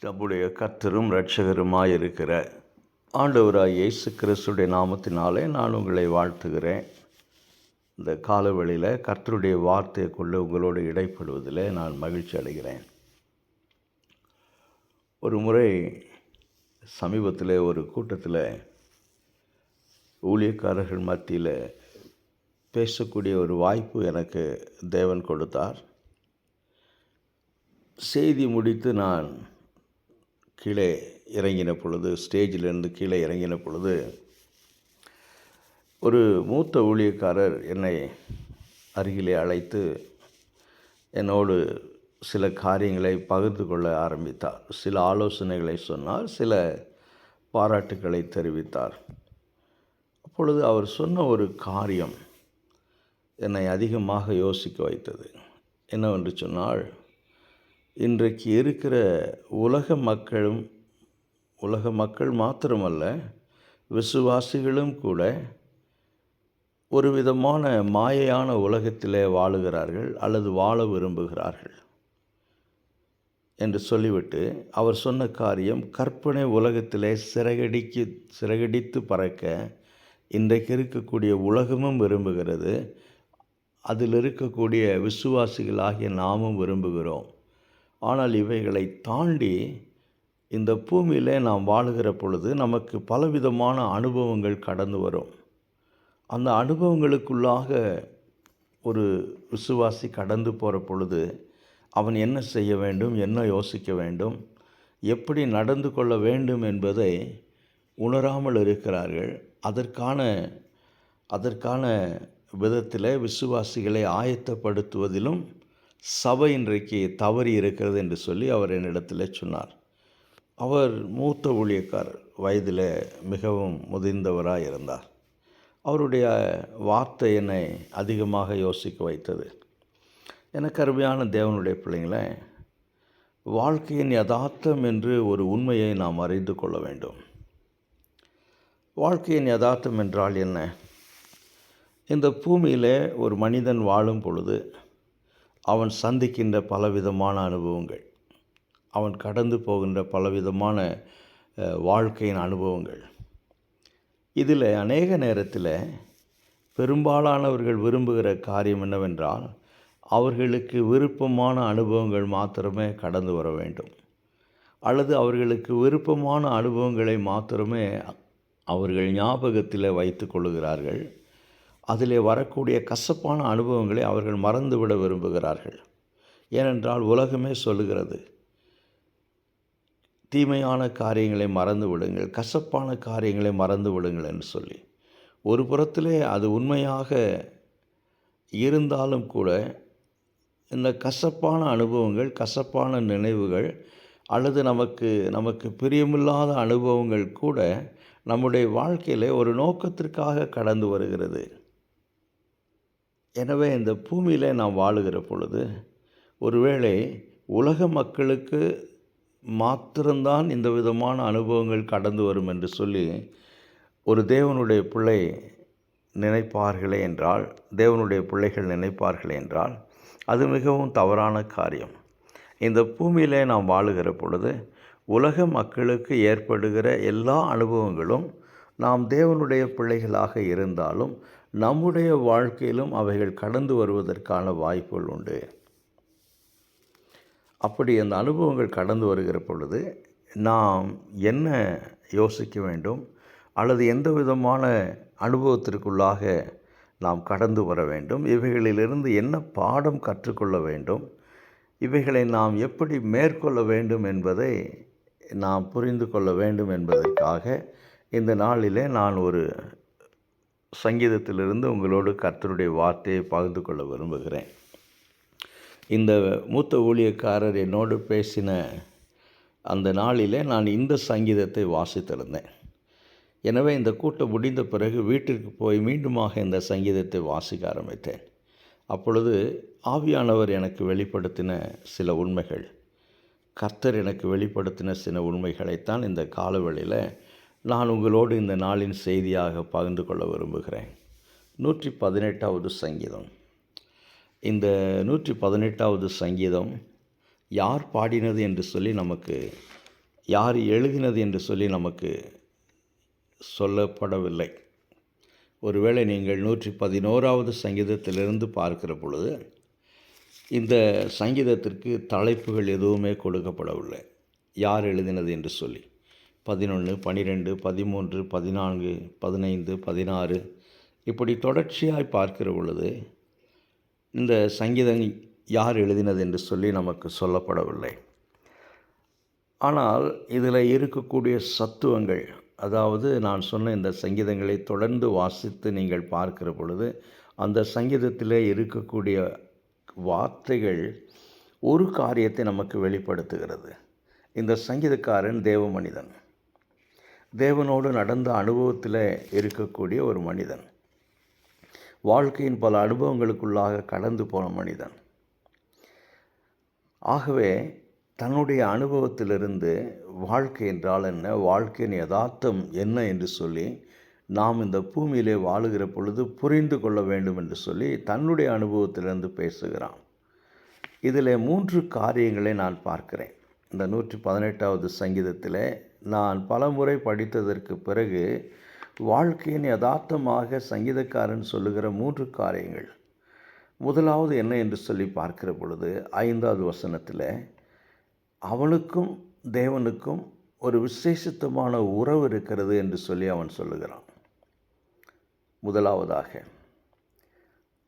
நம்முடைய கர்த்தரும் இரட்சகருமாய் இருக்கிற ஆண்டவராய் இயேசு கிறிஸ்துடைய நாமத்தினாலே நான் உங்களை வாழ்த்துகிறேன். இந்த காலவெளியில் கர்த்தருடைய வார்த்தையை கொண்டு உங்களோடு இடைப்படுவதில் நான் மகிழ்ச்சி அடைகிறேன். ஒரு முறை சமீபத்தில் ஒரு கூட்டத்தில் ஊழியக்காரர்கள் மத்தியில் பேசக்கூடிய ஒரு வாய்ப்பு எனக்கு தேவன் கொடுத்தார். செய்தி முடித்து நான் கீழே இறங்கின பொழுது, ஸ்டேஜிலிருந்து கீழே இறங்கின பொழுது, ஒரு மூத்த ஊழியக்காரர் என்னை அருகிலே அழைத்து என்னோடு சில காரியங்களை பகிர்ந்து கொள்ள ஆரம்பித்தார். சில ஆலோசனைகளை சொன்னார், சில பாராட்டுக்களை தெரிவித்தார். அப்பொழுது அவர் சொன்ன ஒரு காரியம் என்னை அதிகமாக யோசிக்க வைத்தது. என்னவென்று சொன்னால், இன்றைக்கு இருக்கிற உலக மக்கள் மாத்திரமல்ல, விசுவாசிகளும் கூட ஒரு விதமான மாயையான உலகத்திலே வாழுகிறார்கள் அல்லது வாழ விரும்புகிறார்கள் என்று சொல்லிவிட்டு அவர் சொன்ன காரியம், கற்பனை உலகத்திலே சிறகடித்து பறக்க இன்றைக்கு இருக்கக்கூடிய உலகமும் விரும்புகிறது, அதில் இருக்கக்கூடிய விசுவாசிகளாகிய நாமும் விரும்புகிறோம். ஆனால் இவைகளை தாண்டி இந்த பூமியிலே நாம் வாழுகிற பொழுது நமக்கு பலவிதமான அனுபவங்கள் கடந்து வரும். அந்த அனுபவங்களுக்குள்ளாக ஒரு விசுவாசி கடந்து போகிற பொழுது அவன் என்ன செய்ய வேண்டும், என்ன யோசிக்க வேண்டும், எப்படி நடந்து கொள்ள வேண்டும் என்பதை உணராமல் இருக்கிறார்கள். அதற்கான விதத்தில் விசுவாசிகளை ஆயத்தப்படுத்துவதிலும் சபை இன்றைக்கு தவறி இருக்கிறது என்று சொல்லி அவர் என்னிடத்தில் சொன்னார். அவர் மூத்த ஊழியக்காரர், வயதில் மிகவும் முதிர்ந்தவராக இருந்தார். அவருடைய வார்த்தை என்னை அதிகமாக யோசிக்க வைத்தது. எனக்கு அருமையான தேவனுடைய பிள்ளைங்களே, வாழ்க்கையின் யதார்த்தம் என்று ஒரு உண்மையை நாம் அறிந்து கொள்ள வேண்டும். வாழ்க்கையின் யதார்த்தம் என்றால் என்ன? இந்த பூமியில் ஒரு மனிதன் வாழும் பொழுது அவன் சந்திக்கின்ற பலவிதமான அனுபவங்கள், அவன் கடந்து போகின்ற பலவிதமான வாழ்க்கையின் அனுபவங்கள், இதில் அநேக நேரத்தில் பெரும்பாலானவர்கள் விரும்புகிற காரியம் என்னவென்றால், அவர்களுக்கு விருப்பமான அனுபவங்கள் மாத்திரமே கடந்து வர வேண்டும், அல்லது அவர்களுக்கு விருப்பமான அனுபவங்களை மாத்திரமே அவர்கள் ஞாபகத்தில் வைத்து கொள்ளுகிறார்கள். அதிலே வரக்கூடிய கசப்பான அனுபவங்களை அவர்கள் மறந்துவிட விரும்புகிறார்கள். ஏனென்றால் உலகமே சொல்லுகிறது, தீமையான காரியங்களை மறந்து விடுங்கள், கசப்பான காரியங்களை மறந்து விடுங்கள் என்று சொல்லி. ஒரு புறத்திலே அது உண்மையாக இருந்தாலும் கூட, இந்த கசப்பான அனுபவங்கள், கசப்பான நினைவுகள் அல்லது நமக்கு பிரியமில்லாத அனுபவங்கள் கூட நம்முடைய வாழ்க்கையில் ஒரு நோக்கத்திற்காக கடந்து வருகிறது. எனவே இந்த பூமியில் நாம் வாழுகிற பொழுது, ஒருவேளை உலக மக்களுக்கு மாத்திரம்தான் இந்த விதமான அனுபவங்கள் கடந்து வரும் என்று சொல்லி ஒரு தேவனுடைய பிள்ளைகள் நினைப்பார்களே என்றால் அது மிகவும் தவறான காரியம். இந்த பூமியிலே நாம் வாழுகிற பொழுது உலக மக்களுக்கு ஏற்படுகிற எல்லா அனுபவங்களும் நாம் தேவனுடைய பிள்ளைகளாக இருந்தாலும் நம்முடைய வாழ்க்கையிலும் அவைகள் கடந்து வருவதற்கான வாய்ப்புகள் உண்டு. அப்படி அந்த அனுபவங்கள் கடந்து வருகிற பொழுது நாம் என்ன யோசிக்க வேண்டும், அல்லது எந்த விதமான அனுபவத்திற்குள்ளாக நாம் கடந்து வர வேண்டும், இவைகளிலிருந்து என்ன பாடம் கற்றுக்கொள்ள வேண்டும், இவைகளை நாம் எப்படி மேற்கொள்ள வேண்டும் என்பதை நாம் புரிந்து கொள்ள வேண்டும் என்பதற்காக இந்த நாளிலே நான் ஒரு சங்கீதத்திலிருந்து உங்களோடு கர்த்தருடைய வார்த்தையை பகிர்ந்து கொள்ள விரும்புகிறேன். இந்த மூத்த ஊழியக்காரர் என்னோடு பேசின அந்த நாளிலே நான் இந்த சங்கீதத்தை வாசித்திருந்தேன். எனவே இந்த கூட்டம் முடிந்த பிறகு வீட்டிற்கு போய் மீண்டுமாக இந்த சங்கீதத்தை வாசிக்க ஆரம்பித்தேன். அப்பொழுது ஆவியானவர் எனக்கு வெளிப்படுத்தின சில உண்மைகள், கர்த்தர் எனக்கு வெளிப்படுத்தின சில உண்மைகளைத்தான் இந்த காலவெளியில் நான் உங்களோடு இந்த நாளின் செய்தியாக பகிர்ந்து கொள்ள விரும்புகிறேன். 118வது சங்கீதம். இந்த 118வது சங்கீதம் யார் பாடினது என்று சொல்லி நமக்கு யார் எழுதினது என்று சொல்லி நமக்கு சொல்லப்படவில்லை. ஒருவேளை நீங்கள் 111வது சங்கீதத்திலிருந்து பார்க்கிற பொழுது இந்த சங்கீதத்திற்கு தலைப்புகள் எதுவுமே கொடுக்கப்படவில்லை. யார் எழுதினது என்று சொல்லி 11, 12, 13, 14, 15, 16 இப்படி தொடர்ச்சியாய் பார்க்கிற பொழுது இந்த சங்கீதம் யார் எழுதினது என்று சொல்லி நமக்கு சொல்லப்படவில்லை. ஆனால் இதில் இருக்கக்கூடிய சத்துவங்கள், அதாவது நான் சொன்ன இந்த சங்கீதங்களை தொடர்ந்து வாசித்து நீங்கள் பார்க்கிற பொழுது அந்த சங்கீதத்திலே இருக்கக்கூடிய வார்த்தைகள் ஒரு காரியத்தை நமக்கு வெளிப்படுத்துகிறது. இந்த சங்கீதக்காரன் தேவ மனிதன், தேவனோடு நடந்த அனுபவத்தில் இருக்கக்கூடிய ஒரு மனிதன், வாழ்க்கையின் பல அனுபவங்களுக்குள்ளாக கடந்து போன மனிதன். ஆகவே தன்னுடைய அனுபவத்திலிருந்து வாழ்க்கை என்றால் என்ன, வாழ்க்கையின் யதார்த்தம் என்ன என்று சொல்லி நாம் இந்த பூமியிலே வாழுகிற பொழுது புரிந்து கொள்ள வேண்டும் என்று சொல்லி தன்னுடைய அனுபவத்திலிருந்து பேசுகிறான். இதில் 3 காரியங்களை நான் பார்க்கிறேன். இந்த 118வது சங்கீதத்தில் நான் பல முறை படித்ததற்கு பிறகு வாழ்க்கையின் யதார்த்தமாக சங்கீதக்காரன் சொல்லுகிற 3 காரியங்கள். முதலாவது என்ன என்று சொல்லி பார்க்கிற பொழுது 5வது வசனத்தில் அவனுக்கும் தேவனுக்கும் ஒரு விசேஷித்தமான உறவு இருக்கிறது என்று சொல்லி அவன் சொல்லுகிறான். முதலாவதாக,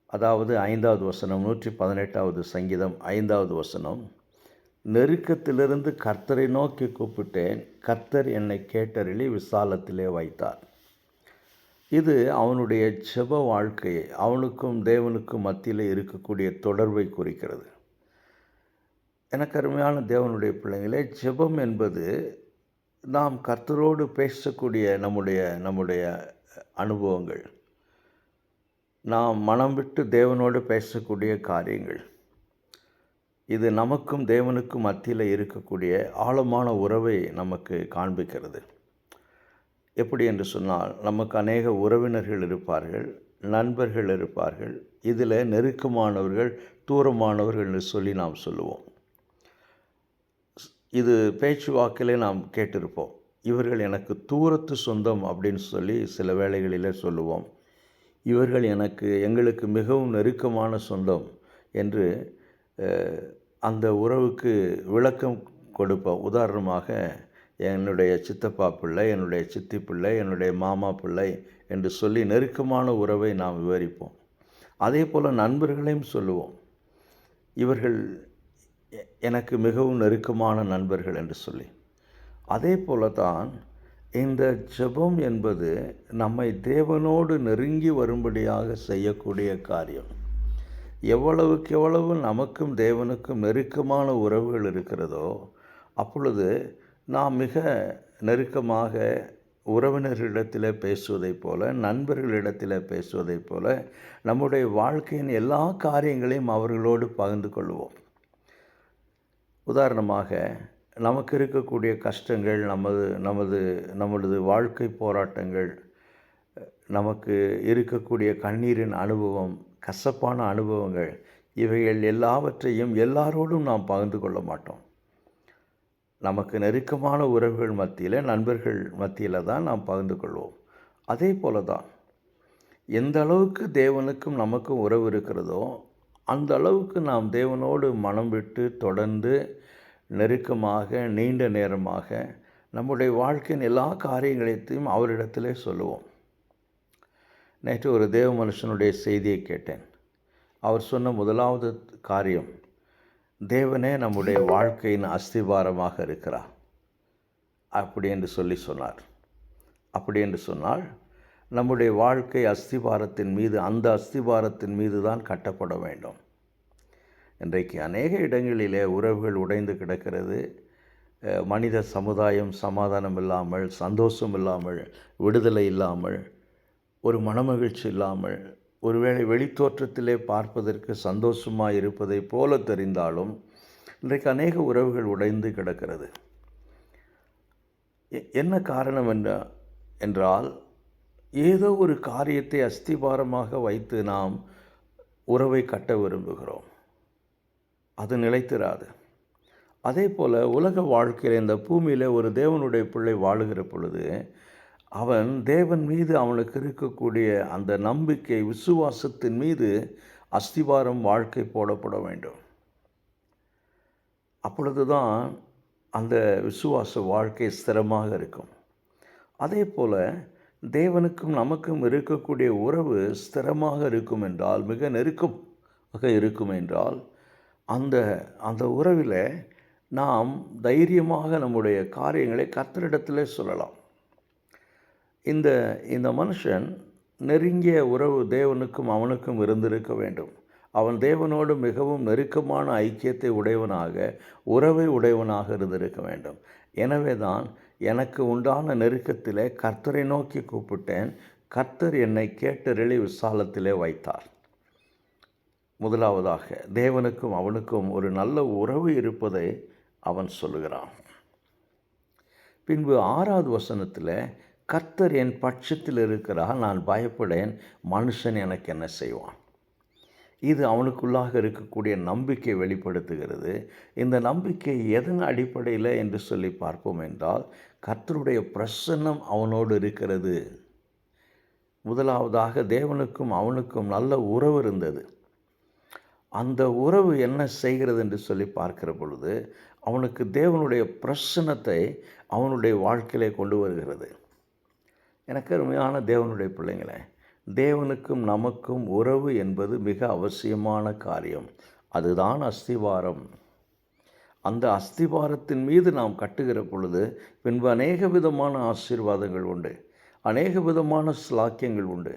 அதாவது 5வது வசனம், 118வது சங்கீதம் 5வது வசனம், நெருக்கத்திலிருந்து கர்த்தரை நோக்கி கூப்பிட்டேன், கர்த்தர் என்னை கேட்டருளி விசாலத்திலே வைத்தார். இது அவனுடைய ஜெப வாழ்க்கையை, அவனுக்கும் தேவனுக்கும் மத்தியில் இருக்கக்கூடிய தொடர்பை குறிக்கிறது. எனக்கு அருமையான தேவனுடைய பிள்ளைகளே, ஜெபம் என்பது நாம் கர்த்தரோடு பேசக்கூடிய நம்முடைய அனுபவங்கள், நாம் மனம் விட்டு தேவனோடு பேசக்கூடிய காரியங்கள். இது நமக்கும் தேவனுக்கும் மத்தியில் இருக்கக்கூடிய ஆழமான உறவை நமக்கு காண்பிக்கிறது. எப்படி என்று சொன்னால், நமக்கு அநேக உறவினர்கள் இருப்பார்கள், நண்பர்கள் இருப்பார்கள். இதில் நெருக்கமானவர்கள், தூரமானவர்கள் என்று சொல்லி நாம் சொல்லுவோம். இது பேச்சுவாக்கிலே நாம் கேட்டிருப்போம். இவர்கள் எனக்கு தூரத்து சொந்தம் அப்படின்னு சொல்லி சில வேளைகளிலே சொல்லுவோம். இவர்கள் எங்களுக்கு மிகவும் நெருக்கமான சொந்தம் என்று அந்த உறவுக்கு விளக்கம் கொடுப்போம். உதாரணமாக, என்னுடைய சித்தப்பா பிள்ளை, என்னுடைய சித்தி பிள்ளை, என்னுடைய மாமா பிள்ளை என்று சொல்லி நெருக்கமான உறவை நாம் விவரிப்போம். அதே போல் நண்பர்களையும் சொல்லுவோம். இவர்கள் எனக்கு மிகவும் நெருக்கமான நண்பர்கள் என்று சொல்லி. அதே போல தான் இந்த ஜெபம் என்பது நம்மை தேவனோடு நெருங்கி வரும்படியாக செய்யக்கூடிய காரியம். எவ்வளவுக்கு எவ்வளவு நமக்கும் தேவனுக்கும் நெருக்கமான உறவுகள் இருக்கிறதோ அப்பொழுது நாம் மிக நெருக்கமாக உறவினர்களிடத்தில் பேசுவதைப் போல, நண்பர்களிடத்தில் பேசுவதைப் போல நம்முடைய வாழ்க்கையின் எல்லா காரியங்களையும் அவர்களோடு பகிர்ந்து கொள்வோம். உதாரணமாக, நமக்கு இருக்கக்கூடிய கஷ்டங்கள், நமது வாழ்க்கை போராட்டங்கள், நமக்கு இருக்கக்கூடிய கண்ணீரின் அனுபவம், கசப்பான அனுபவங்கள், இவைகள் எல்லாவற்றையும் எல்லாரோடும் நாம் பகிர்ந்து கொள்ள மாட்டோம். நமக்கு நெருக்கமான உறவுகள் மத்தியில், நண்பர்கள் மத்தியில் தான் நாம் பகிர்ந்து கொள்வோம். அதே போல தான் எந்த அளவுக்கு தேவனுக்கும் நமக்கும் உறவு இருக்கிறதோ அந்த அளவுக்கு நாம் தேவனோடு மனம் விட்டு தொடர்ந்து நெருக்கமாக நீண்ட நேரமாக நம்முடைய வாழ்க்கையின் எல்லா காரியங்களையும் அவரிடத்திலே சொல்லுவோம். நேற்று ஒரு தேவ மனுஷனுடைய செய்தியை கேட்டேன். அவர் சொன்ன முதலாவது காரியம், தேவனே நம்முடைய வாழ்க்கையின் அஸ்திபாரமாக இருக்கிறார் அப்படி என்று சொன்னார். அப்படி என்று சொன்னால் நம்முடைய வாழ்க்கை அஸ்திபாரத்தின் மீது, அந்த அஸ்திபாரத்தின் மீது தான் கட்டப்பட வேண்டும். இன்றைக்கு அநேக இடங்களிலே உறவுகள் உடைந்து கிடக்கிறது. மனித சமுதாயம் சமாதானம் இல்லாமல், சந்தோஷம் இல்லாமல், விடுதலை இல்லாமல், ஒரு மனமகிழ்ச்சி இல்லாமல், ஒருவேளை வெளித்தோற்றத்திலே பார்ப்பதற்கு சந்தோஷமாக இருப்பதை போல தெரிந்தாலும் இன்றைக்கு அநேக உறவுகள் உடைந்து கிடக்கிறது. என்ன காரணம் என்றால், ஏதோ ஒரு காரியத்தை அஸ்திபாரமாக வைத்து நாம் உறவை கட்ட விரும்புகிறோம். அது நிலைத்திராது. அதே போல் உலக வாழ்க்கையில் இந்த பூமியில் ஒரு தேவனுடைய பிள்ளை வாழுகிற பொழுது அவன் தேவன் மீது அவனுக்கு இருக்கக்கூடிய அந்த நம்பிக்கை, விசுவாசத்தின் மீது அஸ்திவாரம் வாழ்க்கை போடப்பட வேண்டும். அப்பொழுது தான் அந்த விசுவாச வாழ்க்கை ஸ்திரமாக இருக்கும். அதே போல் தேவனுக்கும் நமக்கும் இருக்கக்கூடிய உறவு ஸ்திரமாக இருக்கும் என்றால், மிக நெருக்கமாக இருக்கும் என்றால், அந்த அந்த உறவில் நாம் தைரியமாக நம்முடைய காரியங்களை கர்த்தரிடத்திலே சொல்லலாம். இந்த இந்த மனுஷன் நெருங்கிய உறவு தேவனுக்கும் அவனுக்கும் இருந்திருக்க வேண்டும். அவன் தேவனோடு மிகவும் நெருக்கமான ஐக்கியத்தை உடையவனாக, உறவை உடையவனாக இருந்திருக்க வேண்டும். எனவே தான் எனக்கு உண்டான நெருக்கத்திலே கர்த்தரை நோக்கி கூப்பிட்டேன், கர்த்தர் என்னை கேட்டருளி விசாலத்திலே வைத்தார். முதலாவதாக தேவனுக்கும் அவனுக்கும் ஒரு நல்ல உறவு இருப்பதை அவன் சொல்லுகிறான். பின்பு 6வது வசனத்தில், கர்த்தர் என் பட்சத்தில் இருக்கிறார், நான் பயப்படேன், மனுஷன் எனக்கு என்ன செய்வான். இது அவனுக்குள்ளாக இருக்கக்கூடிய நம்பிக்கை வெளிப்படுத்துகிறது. இந்த நம்பிக்கை எதன் அடிப்படையில் என்று சொல்லி பார்ப்போம் என்றால், கர்த்தருடைய பிரசன்னம் அவனோடு இருக்கிறது. முதலாவதாக தேவனுக்கும் அவனுக்கும் நல்ல உறவு இருந்தது. அந்த உறவு என்ன செய்கிறது என்று சொல்லி பார்க்கிற பொழுது, அவனுக்கு தேவனுடைய பிரசன்னத்தை அவனுடைய வாழ்க்கையிலே கொண்டு வருகிறது. எனக்கு அருமையான தேவனுடைய பிள்ளைங்களே, தேவனுக்கும் நமக்கும் உறவு என்பது மிக அவசியமான காரியம். அதுதான் அஸ்திவாரம். அந்த அஸ்திவாரத்தின் மீது நாம் கட்டுகிற பொழுது பின்பு அநேக விதமான ஆசீர்வாதங்கள் உண்டு, அநேக விதமான ஸ்லாக்கியங்கள் உண்டு.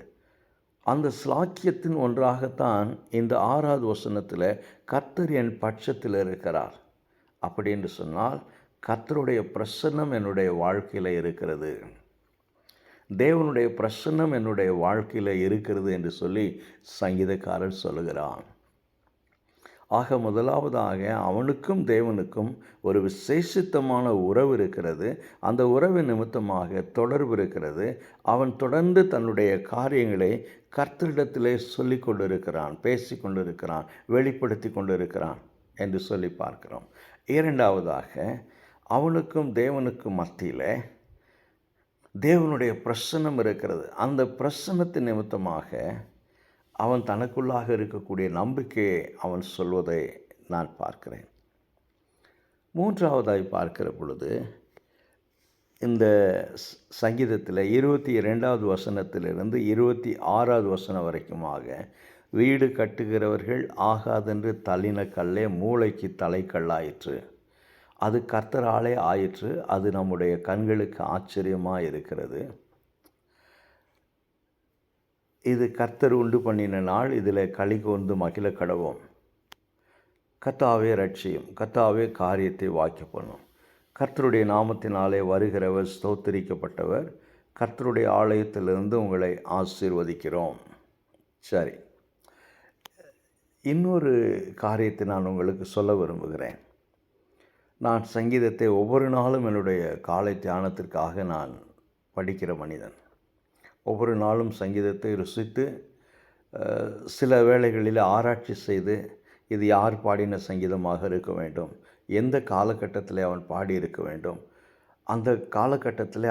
அந்த ஸ்லாக்கியத்தின் ஒன்றாகத்தான் இந்த 6வது வசனத்தில் கர்த்தர் என் பட்சத்தில் இருக்கிறார். அப்படி என்று சொன்னால், கர்த்தருடைய பிரசன்னம் என்னுடைய வாழ்க்கையில் இருக்கிறது, தேவனுடைய பிரசன்னம் என்னுடைய வாழ்க்கையில் இருக்கிறது என்று சொல்லி சங்கீதக்காரர் சொல்லுகிறான். ஆக முதலாவதாக அவனுக்கும் தேவனுக்கும் ஒரு விசேஷித்தமான உறவு இருக்கிறது. அந்த உறவு நிமித்தமாக தொடர்பு இருக்கிறது. அவன் தொடர்ந்து தன்னுடைய காரியங்களை கர்த்தரிடத்திலே சொல்லி கொண்டிருக்கிறான், பேசி கொண்டிருக்கிறான், வெளிப்படுத்தி கொண்டிருக்கிறான் என்று சொல்லி பார்க்கிறோம். இரண்டாவதாக அவனுக்கும் தேவனுக்கும் மத்தியில் தேவனுடைய பிரசன்னம் இருக்கிறது. அந்த பிரசன்னத்தின் நிமித்தமாக அவன் தனக்குள்ளாக இருக்கக்கூடிய நம்பிக்கையை அவன் சொல்வதை நான் பார்க்கிறேன். மூன்றாவதாய் பார்க்கிற பொழுது இந்த சங்கீதத்தில் 22வது வசனத்திலிருந்து 26வது வசனம் வரைக்குமாக, வீடு கட்டுகிறவர்கள் ஆகாதென்று தள்ளின கல்லே மூளைக்கு தலைக்கல்லாயிற்று, அது கர்த்தராலே ஆயிற்று, அது நம்முடைய கண்களுக்கு ஆச்சரியமாக இருக்கிறது. இது கர்த்தர் உண்டு பண்ணின நாள், இதில் களி கூர்ந்து மகிழ கடவோம். கர்த்தாவே ரட்சியும், கர்த்தாவே காரியத்தை வாய்க்க பண்ணும். கர்த்தருடைய நாமத்தினாலே வருகிறவர் ஸ்தோத்திரிக்கப்பட்டவர். கர்த்தருடைய ஆலயத்திலிருந்து உங்களை ஆசீர்வதிக்கிறோம். சரி, இன்னொரு காரியத்தை நான் உங்களுக்கு சொல்ல விரும்புகிறேன். நான் சங்கீதத்தை ஒவ்வொரு நாளும் என்னுடைய காலை தியானத்திற்காக நான் படிக்கிற மனிதன். ஒவ்வொரு நாளும் சங்கீதத்தை ருசித்து சில வேளைகளில் ஆராய்ச்சி செய்து, இது யார் பாடின சங்கீதமாக இருக்க வேண்டும், எந்த காலகட்டத்தில் அவன் பாடியிருக்க வேண்டும், அந்த காலகட்டத்தில்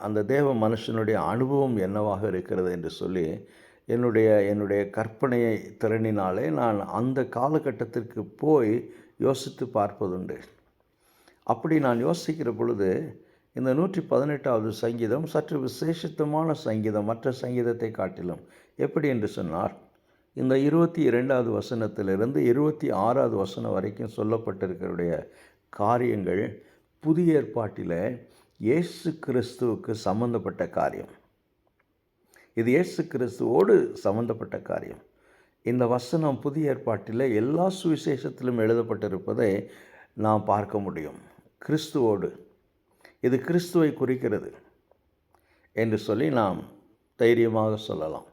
அந்த தேவ மனுஷனுடைய அனுபவம் என்னவாக இருக்கிறது என்று சொல்லி என்னுடைய கற்பனையை திறனினாலே நான் அந்த காலகட்டத்திற்கு போய் யோசித்து பார்ப்பதுண்டு. அப்படி நான் யோசிக்கிற பொழுது இந்த 118வது சங்கீதம் சற்று விசேஷித்தமான சங்கீதம், மற்ற சங்கீதத்தை காட்டிலும். எப்படி என்று சொன்னார், இந்த 22வது வசனத்திலிருந்து 26வது வசனம் வரைக்கும் சொல்லப்பட்டிருக்கிற காரியங்கள் புதிய ஏற்பாட்டில் இயேசு கிறிஸ்துவுக்கு சம்பந்தப்பட்ட காரியம். இது இயேசு கிறிஸ்துவோடு சம்பந்தப்பட்ட காரியம். இந்த வசனம் புதிய ஏற்பாட்டில் எல்லா சுவிசேஷத்திலும் எழுதப்பட்டிருப்பதை நாம் பார்க்க முடியும். கிறிஸ்துவோடு, இது கிறிஸ்துவை குறிக்கிறது என்று சொல்லி நாம் தைரியமாக சொல்லலாம்.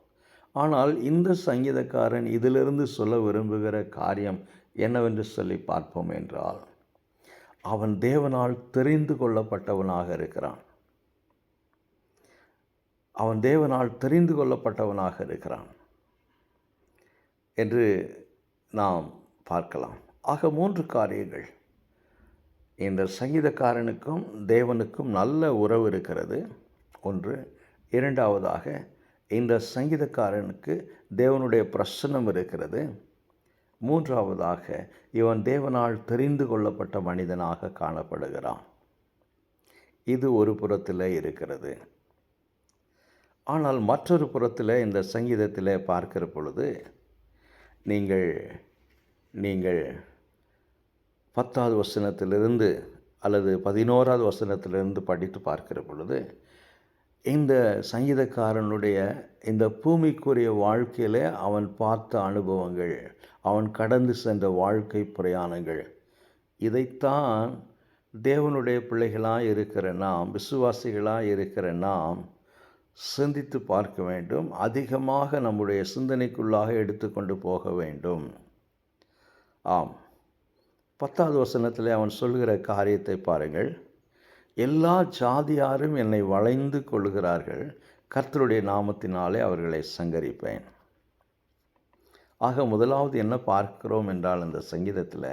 ஆனால் இந்த சங்கீதக்காரன் இதிலிருந்து சொல்ல விரும்புகிற காரியம் என்னவென்று சொல்லி பார்ப்போம் என்றால், அவன் தேவனால் தெரிந்து கொள்ளப்பட்டவனாக இருக்கிறான். அவன் தேவனால் தெரிந்து கொள்ளப்பட்டவனாக இருக்கிறான் என்று நாம் பார்க்கலாம். ஆக 3 காரியங்கள். இந்த சங்கீதக்காரனுக்கும் தேவனுக்கும் நல்ல உறவு இருக்கிறது ஒன்று. இரண்டாவதாக, இந்த சங்கீதக்காரனுக்கு தேவனுடைய பிரசன்னம் இருக்கிறது. மூன்றாவதாக, இவன் தேவனால் தெரிந்து கொள்ளப்பட்ட மனிதனாக காணப்படுகிறான். இது ஒரு புறத்தில் இருக்கிறது. ஆனால் மற்றொரு புறத்தில் இந்த சங்கீதத்தில் பார்க்கிற பொழுது நீங்கள் 10வது வசனத்திலிருந்து அல்லது 11வது வசனத்திலிருந்து படித்து பார்க்கிற பொழுது இந்த சங்கீதக்காரனுடைய இந்த பூமிக்குரிய வாழ்க்கையில் அவன் பார்த்த அனுபவங்கள், அவன் கடந்து சென்ற வாழ்க்கை பிரயாணங்கள், இதைத்தான் தேவனுடைய பிள்ளைகளாக இருக்கிற நாம், விசுவாசிகளாக இருக்கிற நாம் சிந்தித்து பார்க்க வேண்டும். அதிகமாக நம்முடைய சிந்தனைக்குள்ளாக எடுத்துக்கொண்டு போக வேண்டும். ஆம், 10வது வசனத்தில் அவன் சொல்கிற காரியத்தை பாருங்கள். எல்லா ஜாதியாரும் என்னை வளைந்து கொள்கிறார்கள், கர்த்தருடைய நாமத்தினாலே அவர்களை சங்கரிப்பேன். ஆக முதலாவது என்ன பார்க்கிறோம் என்றால், இந்த சங்கீதத்தில்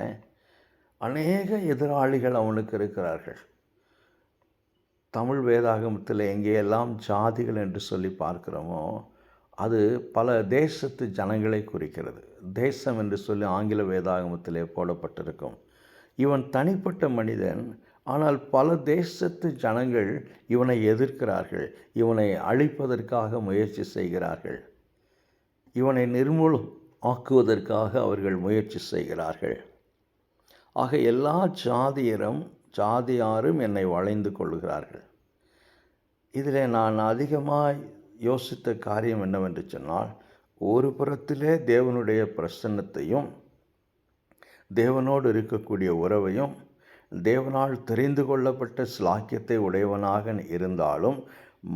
அநேக எதிராளிகள் அவனுக்கு இருக்கிறார்கள். தமிழ் வேதாகமத்தில் எங்கேயெல்லாம் ஜாதிகள் என்று சொல்லி பார்க்கிறோமோ அது பல தேசத்து ஜனங்களை குறிக்கிறது. தேசம் என்று சொல்லி ஆங்கில வேதாகமத்திலே போடப்பட்டிருக்கும். இவன் தனிப்பட்ட மனிதன், ஆனால் பல தேசத்து ஜனங்கள் இவனை எதிர்க்கிறார்கள், இவனை அழிப்பதற்காக முயற்சி செய்கிறார்கள், இவனை நிர்மூலம் ஆக்குவதற்காக அவர்கள் முயற்சி செய்கிறார்கள். ஆக எல்லா ஜாதியாரும் என்னை வளைந்து கொள்கிறார்கள். இதில் நான் அதிகமாக யோசித்த காரியம் என்னவென்று சொன்னால், ஒரு புறத்திலே தேவனுடைய பிரசன்னத்தையும் தேவனோடு இருக்கக்கூடிய உறவையும் தேவனால் தெரிந்து கொள்ளப்பட்ட ஸ்லாக்கியத்தை உடையவனாக இருந்தாலும்,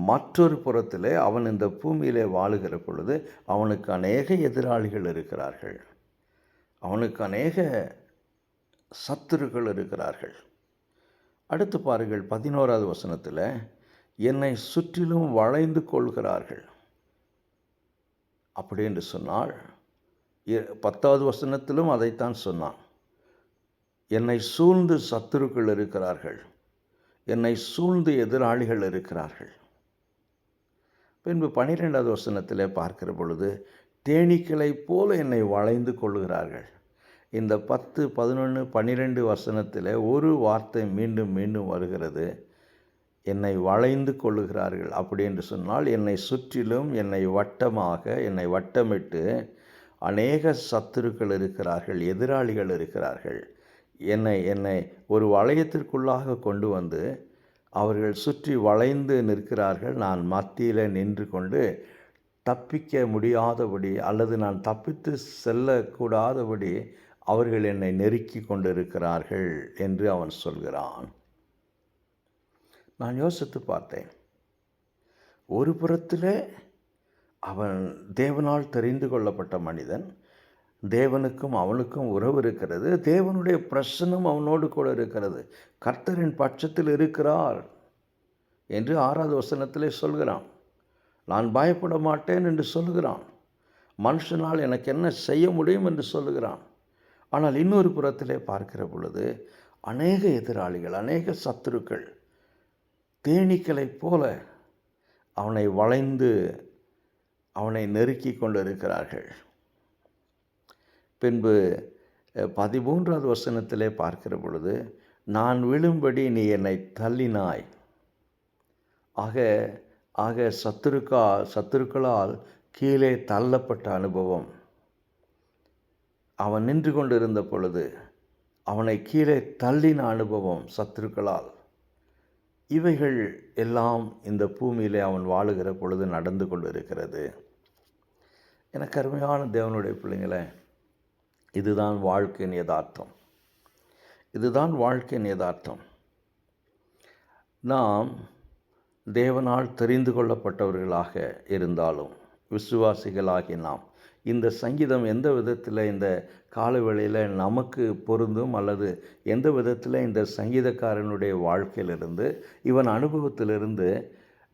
மற்றொரு புறத்திலே அவன் இந்த பூமியிலே வாழுகிற பொழுது அவனுக்கு அநேக எதிராளிகள் இருக்கிறார்கள், அவனுக்கு அநேக சத்துருக்கள் இருக்கிறார்கள். அடுத்து பாருங்கள், 11வது வசனத்தில் என்னை சுற்றிலும் வளைந்து கொள்கிறார்கள். அப்படி என்று சொன்னால் 10வது வசனத்திலும் அதைத்தான் சொன்னான். என்னை சூழ்ந்து சத்துருக்கள் இருக்கிறார்கள், என்னை சூழ்ந்து எதிராளிகள் இருக்கிறார்கள். பின்பு 12வது வசனத்தில் பார்க்கிற பொழுது தேனீக்களைப் போல என்னை வளைந்து கொள்கிறார்கள். இந்த 10, 11, 12 வசனத்தில் ஒரு வார்த்தை மீண்டும் மீண்டும் வருகிறது, என்னை வளைந்து கொள்ளுகிறார்கள். அப்படி என்று சொன்னால் என்னை சுற்றிலும் என்னை வட்டமிட்டு அநேக சத்துருக்கள் இருக்கிறார்கள், எதிராளிகள் இருக்கிறார்கள். என்னை ஒரு வளையத்திற்குள்ளாக கொண்டு வந்து அவர்கள் சுற்றி வளைந்து நிற்கிறார்கள். நான் மத்தியில் நின்று கொண்டு தப்பிக்க முடியாதபடி அல்லது நான் தப்பித்து செல்லக்கூடாதபடி அவர்கள் என்னை நெருக்கி கொண்டிருக்கிறார்கள் என்று அவன் சொல்கிறான். நான் யோசித்து பார்த்தேன். ஒரு புறத்திலே அவன் தேவனால் தெரிந்து கொள்ளப்பட்ட மனிதன், தேவனுக்கும் அவனுக்கும் உறவு இருக்கிறது, தேவனுடைய பிரசன்னம் அவனோடு கூட இருக்கிறது, கர்த்தரின் பட்சத்தில் இருக்கிறார் என்று 6வது வசனத்திலே சொல்கிறான். நான் பயப்பட மாட்டேன் என்று சொல்கிறான். மனுஷனால் எனக்கு என்ன செய்ய முடியும் என்று சொல்லுகிறான். ஆனால் இன்னொரு புறத்திலே பார்க்கிற பொழுது அநேக எதிராளிகள், அநேக சத்துருக்கள் தேனீக்களைப் போல அவனை வளைந்து அவனை நெருக்கி கொண்டிருக்கிறார்கள். பின்பு 13வது வசனத்திலே பார்க்கிற பொழுது நான் விழும்படி நீ என்னை தள்ளினாய். ஆக சத்துருக்களால் கீழே தள்ளப்பட்ட அனுபவம். அவன் நின்று கொண்டிருந்த பொழுது அவனை கீழே தள்ளின அனுபவம் சத்துருக்களால். இவைகள் எல்லாம் இந்த பூமியிலே அவன் வாழுகிற பொழுது நடந்து கொண்டிருக்கிறது. எனக்கு அருமையான தேவனுடைய பிள்ளைங்களே, இதுதான் வாழ்க்கையின் யதார்த்தம். இதுதான் வாழ்க்கையின் யதார்த்தம். நாம் தேவனால் தெரிந்து கொள்ளப்பட்டவர்களாக இருந்தாலும், விசுவாசிகளாகி நாம் இந்த சங்கீதம் எந்த விதத்தில் இந்த காலவேளையில் நமக்கு பொருந்தும் அல்லது எந்த விதத்தில் இந்த சங்கீதக்காரனுடைய வாழ்க்கையிலிருந்து, இவன் அனுபவத்திலிருந்து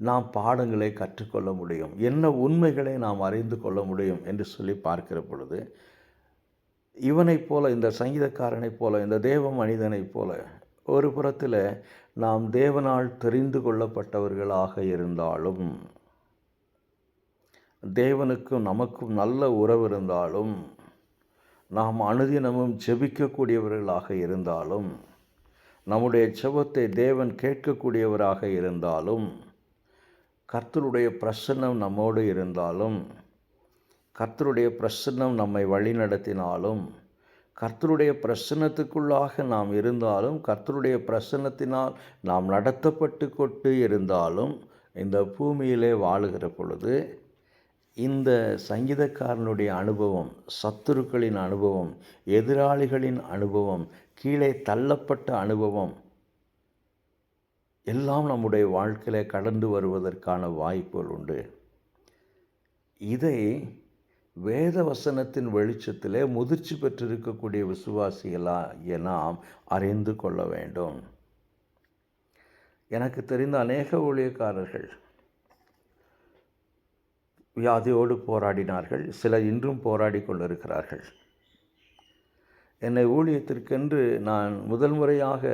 நாம் பாடங்களை கற்றுக்கொள்ள முடியும், என்ன உண்மைகளை நாம் அறிந்து கொள்ள முடியும் என்று சொல்லி பார்க்கிற பொழுது, இவனைப் போல, இந்த சங்கீதக்காரனைப் போல, இந்த தேவ மனிதனைப் போல ஒரு புறத்தில் நாம் தேவனால் தெரிந்து கொள்ளப்பட்டவர்களாக இருந்தாலும், தேவனுக்கும் நமக்கும் நல்ல உறவு இருந்தாலும், நாம் அனுதினமும் ஜெபிக்கக்கூடியவர்களாக இருந்தாலும், நம்முடைய ஜெபத்தை தேவன் கேட்கக்கூடியவராக இருந்தாலும், கர்த்தருடைய பிரசன்னம் நம்மோடு இருந்தாலும், கர்த்தருடைய பிரசன்னம் நம்மை வழிநடத்தினாலும், கர்த்தருடைய பிரசன்னத்துக்குள்ளாக நாம் இருந்தாலும், கர்த்தருடைய பிரசன்னத்தினால் நாம் நடத்தப்பட்டு கொண்டு இருந்தாலும், இந்த பூமியிலே வாழுகிற பொழுது இந்த சங்கீதக்காரனுடைய அனுபவம், சத்துருக்களின் அனுபவம், எதிராளிகளின் அனுபவம், கீழே தள்ளப்பட்ட அனுபவம் எல்லாம் நம்முடைய வாழ்க்கையில் கடந்து வருவதற்கான வாய்ப்புகள் உண்டு. இதை வேத வசனத்தின் வெளிச்சத்திலே முதிர்ச்சி பெற்றிருக்கக்கூடிய விசுவாசிகளாகிய நாம் அறிந்து கொள்ள வேண்டும். எனக்கு தெரிந்த அநேக ஊழியக்காரர்கள் வியாதியோடு போராடினார்கள். சிலர் இன்றும் போராடி கொண்டிருக்கிறார்கள். என்னை ஊழியத்திற்கென்று நான் முதல் முறையாக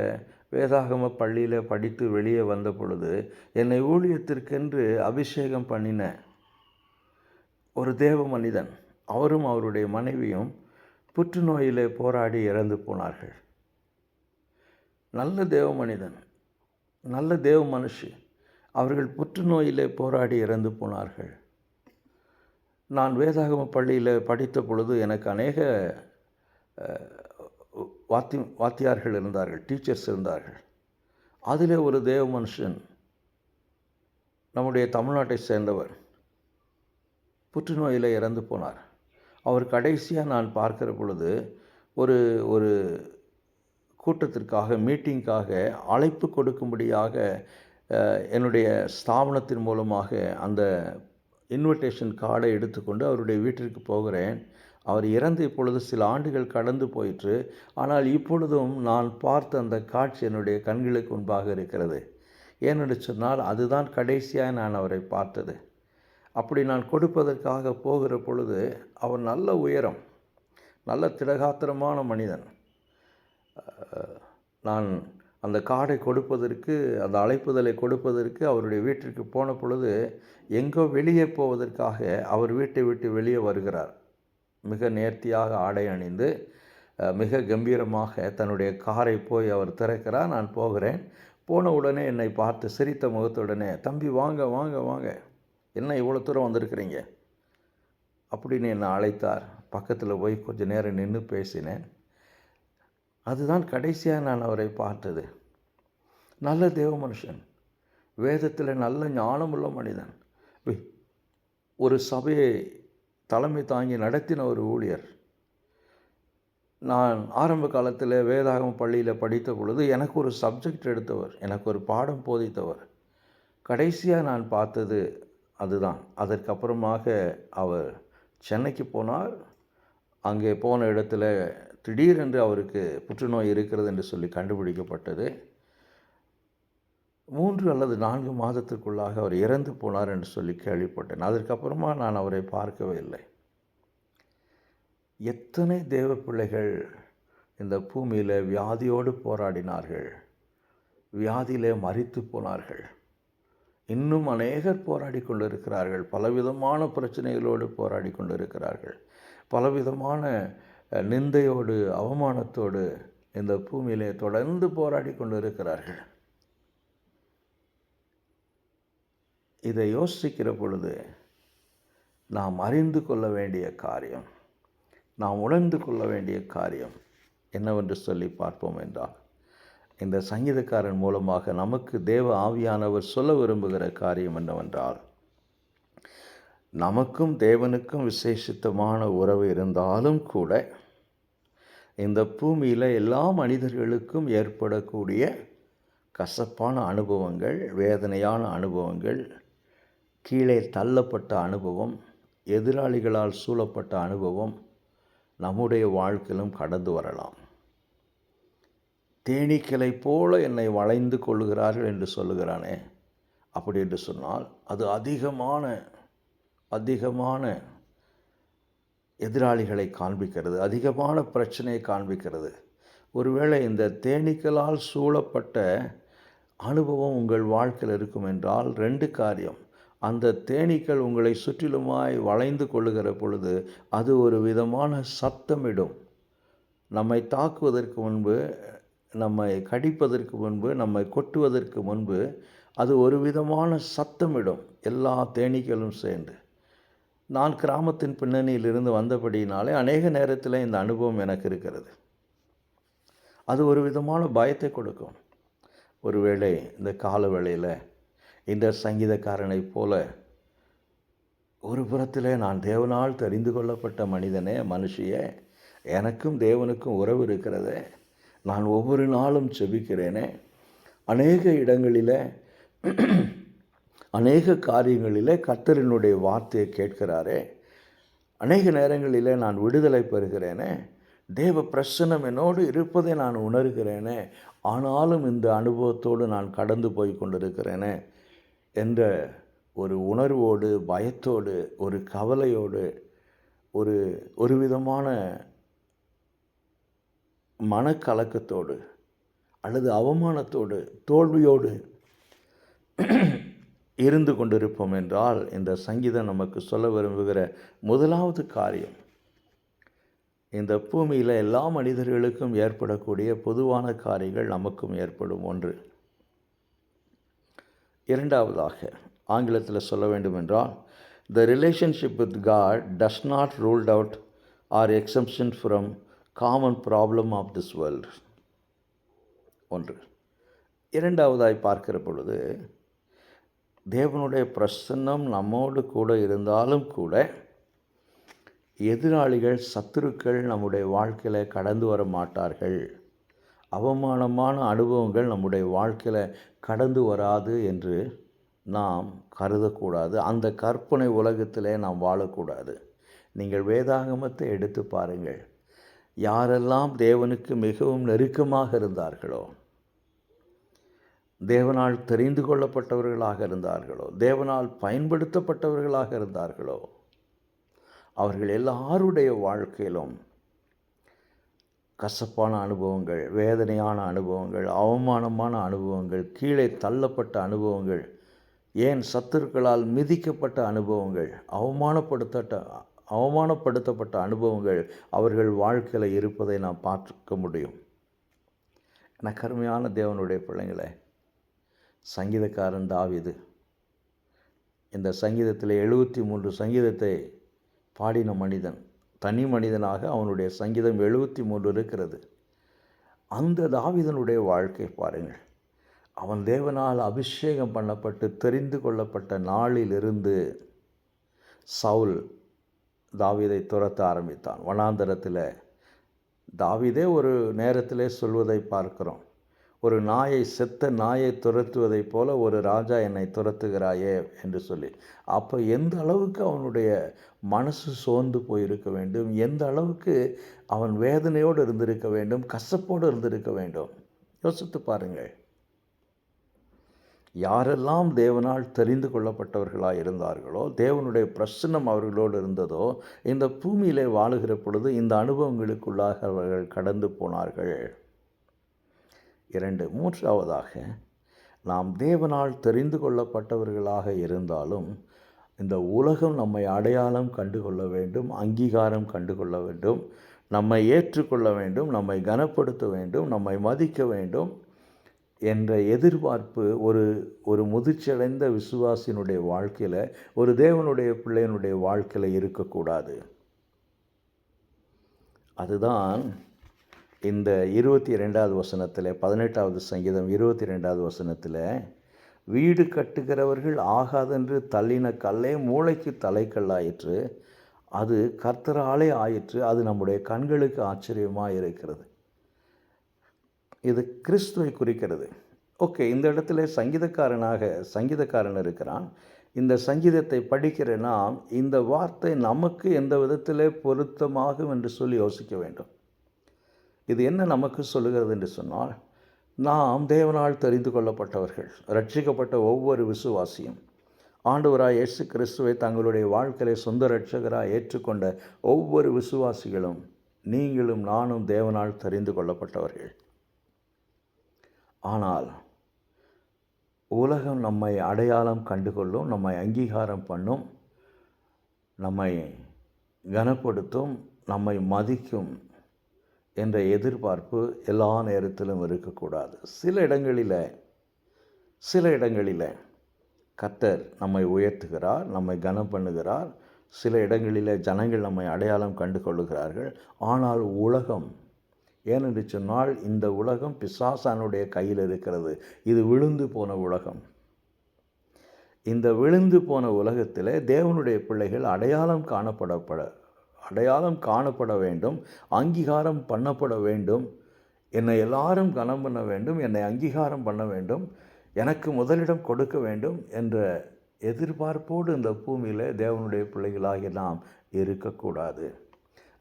வேதாகம பள்ளியில் படித்து வெளியே வந்த பொழுது என்னை ஊழியத்திற்கென்று அபிஷேகம் பண்ணின ஒரு தேவ மனிதன், அவரும் அவருடைய மனைவியும் புற்றுநோயிலே போராடி இறந்து போனார்கள். நல்ல தேவ மனிதன், நல்ல தேவ மனுஷி, அவர்கள் புற்றுநோயிலே போராடி இறந்து போனார்கள். நான் வேதாகம பள்ளியில் படித்த பொழுது எனக்கு அநேக வாத்தியார்கள் இருந்தார்கள், டீச்சர்ஸ் இருந்தார்கள். அதில் ஒரு தேவ மனுஷன், நம்முடைய தமிழ்நாட்டை சேர்ந்தவர், புற்றுநோயில் இறந்து போனார். அவர் கடைசியாக நான் பார்க்கிற பொழுது ஒரு ஒரு கூட்டத்திற்காக, மீட்டிங்காக அழைப்பு கொடுக்கும்படியாக என்னுடைய ஸ்தாபனத்தின் மூலமாக அந்த இன்விடேஷன் கார்டை எடுத்துக்கொண்டு அவருடைய வீட்டிற்கு போகிறேன். அவர் இறந்து இப்பொழுது சில ஆண்டுகள் கடந்து போயிற்று. ஆனால் இப்பொழுதும் நான் பார்த்த அந்த காட்சி என்னுடைய கண்களுக்கு முன்பாக இருக்கிறது. ஏனென்று சொன்னால் அதுதான் கடைசியாக நான் அவரை பார்த்தது. அப்படி நான் கொடுப்பதற்காக போகிற பொழுது அவர் நல்ல உயரம், நல்ல திடகாத்திரமான மனிதன். நான் அந்த கார்டை கொடுப்பதற்கு, அந்த அழைப்புதலை கொடுப்பதற்கு அவருடைய வீட்டிற்கு போன பொழுது எங்கோ வெளியே போவதற்காக அவர் வீட்டை விட்டு வெளியே வருகிறார். மிக நேர்த்தியாக ஆடை அணிந்து மிக கம்பீரமாக தன்னுடைய காரை போய் அவர் திறக்கிறார். நான் போகிறேன். போன உடனே என்னை பார்த்து சிரித்த முகத்துடனே, தம்பி வாங்க வாங்க வாங்க, என்ன இவ்வளோ தூரம் வந்திருக்கிறீங்க அப்படின்னு என்னை அழைத்தார். பக்கத்தில் போய் கொஞ்சம் நேரம் நின்று பேசினேன். அதுதான் கடைசியாக நான் அவரை பார்த்தது. நல்ல தேவ மனுஷன், வேதத்தில் நல்ல ஞானமுள்ள மனிதன், ஒரு சபையை தலைமை தாங்கி நடத்தின ஒரு ஊழியர். நான் ஆரம்ப காலத்தில் வேதாகம பள்ளியில் படித்த பொழுது எனக்கு ஒரு சப்ஜெக்ட் எடுத்தவர், எனக்கு ஒரு பாடம் போதித்தவர். கடைசியாக நான் பார்த்தது அதுதான். அதற்கப்புறமாக அவர் சென்னைக்கு போனார். அங்கே போன இடத்துல திடீரென்று அவருக்கு புற்றுநோய் இருக்கிறது என்று சொல்லி கண்டுபிடிக்கப்பட்டது. 3 அல்லது 4 மாதத்திற்குள்ளாக அவர் இறந்து போனார் என்று சொல்லி கேள்விப்பட்டேன். அதற்கப்புறமா நான் அவரை பார்க்கவே இல்லை. எத்தனை தேவ பிள்ளைகள் இந்த பூமியில் வியாதியோடு போராடினார்கள், வியாதியிலே மரித்து போனார்கள். இன்னும் அநேகர் போராடி கொண்டிருக்கிறார்கள். பலவிதமான பிரச்சனைகளோடு போராடி கொண்டிருக்கிறார்கள். பலவிதமான நிந்தையோடு, அவமானத்தோடு இந்த பூமியிலே தொடர்ந்து போராடி கொண்டிருக்கிறார்கள். இதை யோசிக்கிற பொழுது நாம் அறிந்து கொள்ள வேண்டிய காரியம், நாம் உணர்ந்து கொள்ள வேண்டிய காரியம் என்னவென்று சொல்லி பார்ப்போம் என்றால், இந்த சங்கீதக்காரன் மூலமாக நமக்கு தேவ ஆவியானவர் சொல்ல விரும்புகிற காரியம் என்னவென்றால், நமக்கும் தேவனுக்கும் விசேஷித்தமான உறவு இருந்தாலும் கூட இந்த பூமியில் எல்லா மனிதர்களுக்கும் ஏற்படக்கூடிய கசப்பான அனுபவங்கள், வேதனையான அனுபவங்கள், கீழே தள்ளப்பட்ட அனுபவம், எதிராளிகளால் சூழப்பட்ட அனுபவம் நம்முடைய வாழ்க்கையிலும் கடந்து வரலாம். தேனீக்களை போல என்னை வளைந்து கொள்ளுகிறார்கள் என்று சொல்லுகிறானே, அப்படி என்று சொன்னால் அது அதிகமான எதிராளிகளை காண்பிக்கிறது, அதிகமான பிரச்சனையை காண்பிக்கிறது. ஒருவேளை இந்த தேனீக்களால் சூழப்பட்ட அனுபவம் உங்கள் வாழ்க்கையில் இருக்கும் என்றால் 2 காரியம். அந்த தேனீக்கள் உங்களை சுற்றிலுமாய் வளைந்து கொள்ளுகிற பொழுது அது ஒரு விதமான சத்தமிடும். நம்மை தாக்குவதற்கு முன்பு, நம்மை கடிப்பதற்கு முன்பு, நம்மை கொட்டுவதற்கு முன்பு அது ஒரு விதமான சத்தமிடும், எல்லா தேனீக்களும் சேர்ந்து. நான் கிராமத்தின் பின்னணியிலிருந்து வந்தபடியினாலே அநேக நேரத்தில் இந்த அனுபவம் எனக்கு இருக்கிறது. அது ஒரு விதமான பயத்தை கொடுக்கும். ஒருவேளை இந்த கால வேளையில் இந்த சங்கீதக்காரனைப் போல ஒரு புறத்திலே நான் தேவனால் தெரிந்து கொள்ளப்பட்ட மனிதனே, மனுஷியே, எனக்கும் தேவனுக்கும் உறவு இருக்கிறதே, நான் ஒவ்வொரு நாளும் செபிக்கிறேனே, அநேக இடங்களில் அநேக காரியங்களிலே கர்த்தரினுடைய வார்த்தையை கேட்கிறாரே, அநேக நேரங்களிலே நான் விடுதலை பெறுகிறேனே, தேவ பிரசன்னம் என்னோடு இருப்பதை நான் உணர்கிறேனே, ஆனாலும் இந்த அனுபவத்தோடு நான் கடந்து போய் கொண்டிருக்கிறேனே என்ற ஒரு உணர்வோடு, பயத்தோடு, ஒரு கவலையோடு, ஒரு விதமான மனக்கலக்கத்தோடு அல்லது அவமானத்தோடு, தோல்வியோடு இருந்து கொண்டிருப்போம் என்றால், இந்த சங்கீதம் நமக்கு சொல்ல விரும்புகிற முதலாவது காரியம், இந்த பூமியில் எல்லா மனிதர்களுக்கும் ஏற்படக்கூடிய பொதுவான காரியங்கள் நமக்கும் ஏற்படும் ஒன்று. இரண்டாவதாக ஆங்கிலத்தில் சொல்ல வேண்டுமென்றால், the relationship with God does not ruled out or exemption from common problem of this world. ஒன்று. இரண்டாவதாய் பார்க்கிற பொழுது, தேவனுடைய பிரசன்னம் நம்மோடு கூட இருந்தாலும் கூட எதிராளிகள், சத்துருக்கள் நம்முடைய வாழ்க்கையில் கடந்து வர மாட்டார்கள். அவமானமான அனுபவங்கள் நம்முடைய பாழ்க்கையில் கடந்து வராது என்று நாம் கருதக்கூடாது. அந்த கற்பனை உலகத்திலே நாம் வாழக்கூடாது. நீங்கள் வேதாகமத்தை எடுத்து பாருங்கள். யாரெல்லாம் தேவனுக்கு மிகவும் நெருக்கமாக இருந்தார்களோ, தேவனால் தெரிந்து கொள்ளப்பட்டவர்களாக இருந்தார்களோ, தேவனால் பயன்படுத்தப்பட்டவர்களாக இருந்தார்களோ, அவர்கள் எல்லாருடைய வாழ்க்கையிலும் கசப்பான அனுபவங்கள், வேதனையான அனுபவங்கள், அவமானமான அனுபவங்கள், கீழே தள்ளப்பட்ட அனுபவங்கள், ஏன் சத்துருக்களால் மிதிக்கப்பட்ட அனுபவங்கள், அவமானப்படுத்தப்பட்ட அனுபவங்கள் அவர்கள் வாழ்க்கையில் இருப்பதை நாம் பார்க்க முடியும். எனக்கு அருமையான தேவனுடைய பிள்ளைங்களே, சங்கீதக்காரன் தாவீது இந்த சங்கீதத்தில் 73 சங்கீதத்தை பாடின மனிதன், தனி மனிதனாக அவனுடைய சங்கீதம் 73 இருக்கிறது. அந்த தாவீதனுடைய வாழ்க்கை பாருங்கள். அவன் தேவனால் அபிஷேகம் பண்ணப்பட்டு தெரிந்து கொள்ளப்பட்ட நாளிலிருந்து சவுல் தாவீதை துரத்த ஆரம்பித்தான். வனாந்தரத்தில் தாவீதே ஒரு நேரத்திலே சொல்வதை பார்க்கிறோம். ஒரு நாயை, செத்த நாயை துரத்துவதைப் போல ஒரு ராஜா என்னை துரத்துகிறாயே என்று சொல்லி. அப்போ எந்த அளவுக்கு அவனுடைய மனசு சோர்ந்து போயிருக்க வேண்டும், எந்த அளவுக்கு அவன் வேதனையோடு இருந்திருக்க வேண்டும், கசப்போடு இருந்திருக்க வேண்டும். யோசித்து பாருங்கள். யாரெல்லாம் தேவனால் தெரிந்து கொள்ளப்பட்டவர்களாக இருந்தார்களோ, தேவனுடைய பிரசன்னம் அவர்களோடு இருந்ததோ, இந்த பூமியிலே வாழுகிற பொழுது இந்த அனுபவங்களுக்குள்ளாக அவர்கள் கடந்து போனார்கள். 2. மூன்றாவதாக, நாம் தேவனால் தெரிந்து கொள்ளப்பட்டவர்களாக இருந்தாலும் இந்த உலகம் நம்மை அடையாளம் கண்டுகொள்ள வேண்டும், அங்கீகாரம் கண்டுகொள்ள வேண்டும், நம்மை ஏற்றுக்கொள்ள வேண்டும், நம்மை கனப்படுத்த வேண்டும், நம்மை மதிக்க வேண்டும் என்ற எதிர்பார்ப்பு ஒரு முதிர்ச்சியடைந்த விசுவாசியினுடைய வாழ்க்கையில், ஒரு தேவனுடைய பிள்ளையினுடைய வாழ்க்கையில் இருக்கக்கூடாது. அதுதான் இந்த 22வது வசனத்தில், 18வது சங்கீதம் 22வது வசனத்தில், வீடு கட்டுகிறவர்கள் ஆகாதென்று தள்ளின கல்லே மூளைக்கு தலைக்கல்லாயிற்று, அது கர்த்தராலே ஆயிற்று, அது நம்முடைய கண்களுக்கு ஆச்சரியமாக இருக்கிறது. இது கிறிஸ்துவை குறிக்கிறது. ஓகே, இந்த இடத்துல சங்கீதக்காரன் இருக்கிறான். இந்த சங்கீதத்தை படிக்கிற நாம் இந்த வார்த்தை நமக்கு எந்த விதத்திலே பொருத்தமாகும் என்று சொல்லி யோசிக்க வேண்டும். இது என்ன நமக்கு சொல்லுகிறது என்று சொன்னால், நாம் தேவனால் தெரிந்து கொள்ளப்பட்டவர்கள், ரட்சிக்கப்பட்ட ஒவ்வொரு விசுவாசியும், ஆண்டவராய் இயேசு கிறிஸ்துவை தங்களுடைய வாழ்க்கையை சொந்த இரட்சகராக ஏற்றுக்கொண்ட ஒவ்வொரு விசுவாசிகளும் நீங்களும் நானும் தேவனால் தெரிந்து கொள்ளப்பட்டவர்கள். ஆனால் உலகம் நம்மை அடையாளம் கண்டுகொள்ளும், நம்மை அங்கீகாரம் பண்ணும், நம்மை கனப்படுத்தும், நம்மை மதிக்கும் என்ற எதிர்பார்ப்பு எல்லா நேரத்திலும் இருக்கக்கூடாது. சில இடங்களில் கர்த்தர் நம்மை உயர்த்துகிறார், நம்மை கனம் பண்ணுகிறார். சில இடங்களில் ஜனங்கள் நம்மை அடையாளம் கண்டு கொள்ளுகிறார்கள். ஆனால் உலகம், ஏனென்று சொன்னால் இந்த உலகம் பிசாசானுடைய கையில் இருக்கிறது. இது விழுந்து போன உலகம். இந்த விழுந்து போன உலகத்தில் தேவனுடைய பிள்ளைகள் அடையாளம் காணப்பட வேண்டும், அங்கீகாரம் பண்ணப்பட வேண்டும். என்னை எல்லாரும் கனம் பண்ண வேண்டும், என்னை அங்கீகாரம் பண்ண வேண்டும், எனக்கு முதலிடம் கொடுக்க வேண்டும் என்ற எதிர்பார்ப்போடு இந்த பூமியில் தேவனுடைய பிள்ளைகளாகி நாம் இருக்கக்கூடாது.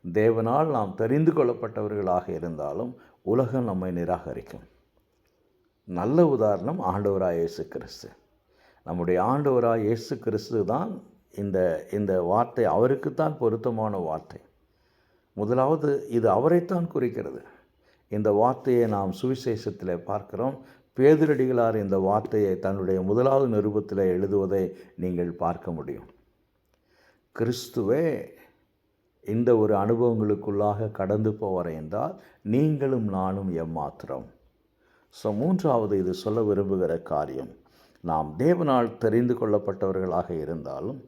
தேவனால் நாம் தெரிந்து கொள்ளப்பட்டவர்களாக இருந்தாலும் உலகம் நம்மை நிராகரிக்கும். நல்ல உதாரணம் ஆண்டவராய் இயேசு கிறிஸ்து. நம்முடைய ஆண்டவராய் இயேசு கிறிஸ்து தான் இந்த வார்த்தை அவருக்குத்தான் பொருத்தமான வார்த்தை. முதலாவது இது அவரைத்தான் குறிக்கிறது. இந்த வார்த்தையை நாம் சுவிசேஷத்தில் பார்க்கிறோம். பேதுரடிகளார் இந்த வார்த்தையை தன்னுடைய முதலாவது நிருபத்தில் எழுதுவதை நீங்கள் பார்க்க முடியும். கிறிஸ்துவே இந்த ஒரு அனுபவங்களுக்குள்ளாக கடந்து போவார் என்றால் நீங்களும் நானும் எம்மாத்திரம். மூன்றாவது இது சொல்ல விரும்புகிற காரியம், நாம் தேவனால் தெரிந்து கொள்ளப்பட்டவர்களாக இருந்தாலும்